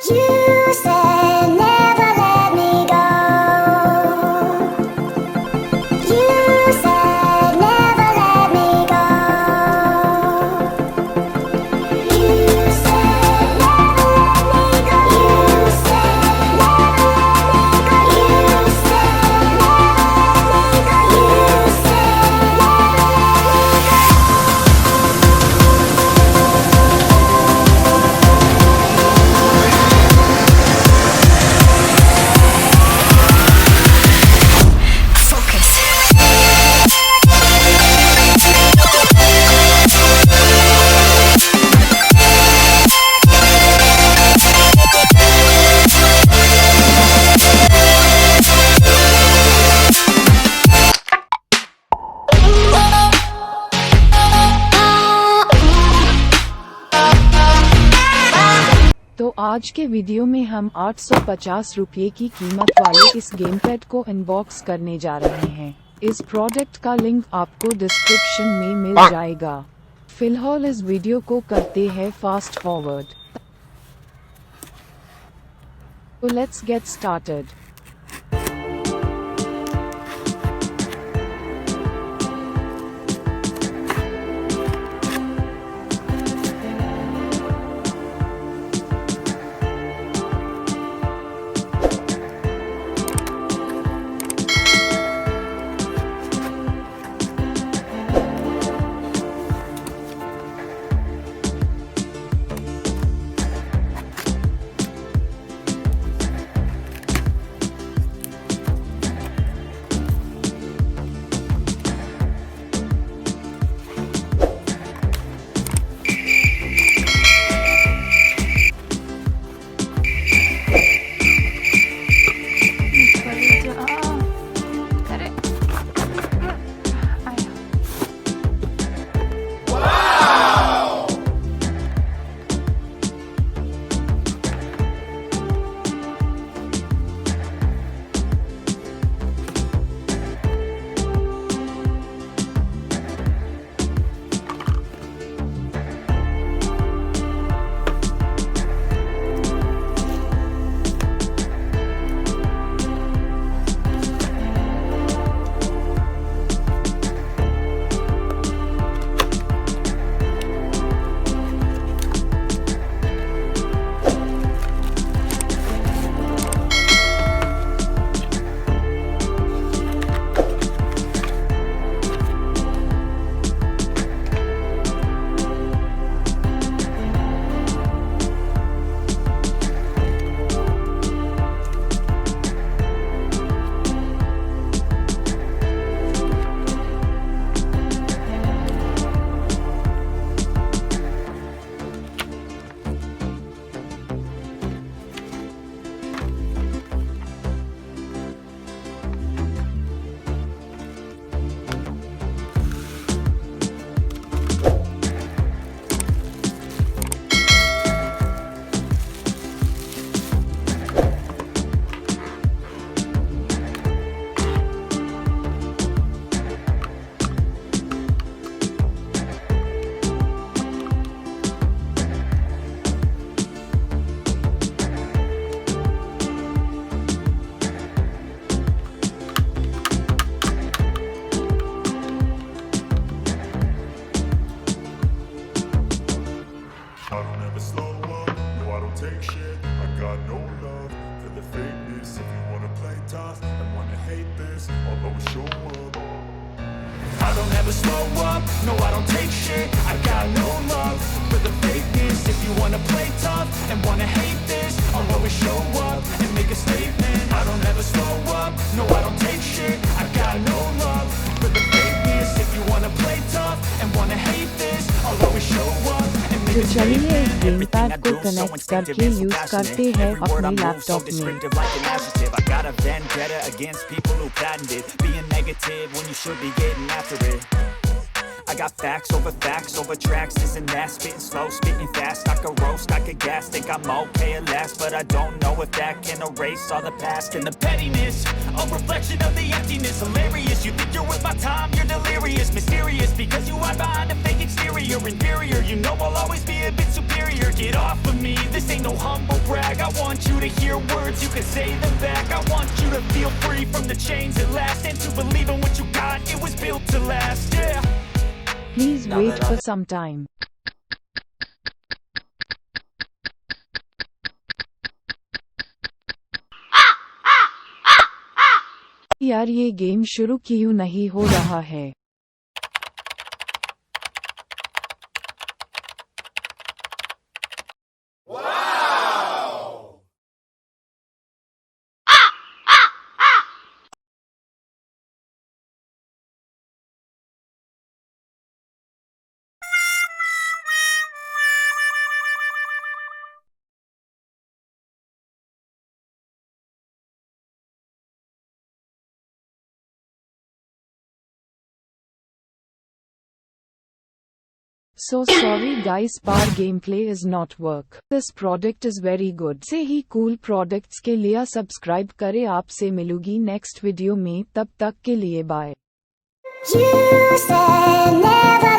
You said never let me go. You said never let me go. You said never let me go. You said never let me go. You said never let me go. You said तो आज के video में हम 850 रुपये की कीमत वाले इस गेमपैड को अनबॉक्स करने जा रहे हैं। इस प्रोडक्ट का लिंक आपको डिस्क्रिप्शन में मिल जाएगा। फिलहाल इस वीडियो को करते हैं फास्ट फॉरवर्ड। तो let's get started. I don't ever slow up, no I don't take shit. I got no love for the fakeness. If you wanna play tough and wanna hate this, I'll always show up. I don't ever slow up, no I don't take shit. I got no love for the fakeness. If you wanna play tough and wanna hate this, I'll always show up and make a statement. I don't ever slow up, no I don't take shit. I got no love for the fakeness. If you wanna play tough and wanna hate this, I'll always show up. तो चलिए इस gamepad को connect करके use करते हैं अपने laptop में। I got a vendetta against people who patented being negative when you should be getting after it. I got facts over tracks, this and that, spitting slow, spitting fast. I could roast, I could gas, think I'm okay at last, but I don't know if that can erase all the past and the pettiness. A reflection of the emptiness, hilarious. You think you're worth my time, you're delirious, mysterious, because you hide behind a fake exterior, inferior. You know I'll always be a bit superior. Get off of me, this ain't no humble brag. I want you to hear words, you can say them back. I want you to feel free from the chains at last, and to believe in what you got, it was built to last, yeah. Please wait for some time. यार ये game शुरू क्यों नहीं हो रहा है? So sorry guys, our gameplay is not work. This product is very good. से ही cool products के लिए सब्सक्राइब करें. आपसे मिलूंगी नेक्स्ट वीडियो में, तब तक के लिए बाय. You said never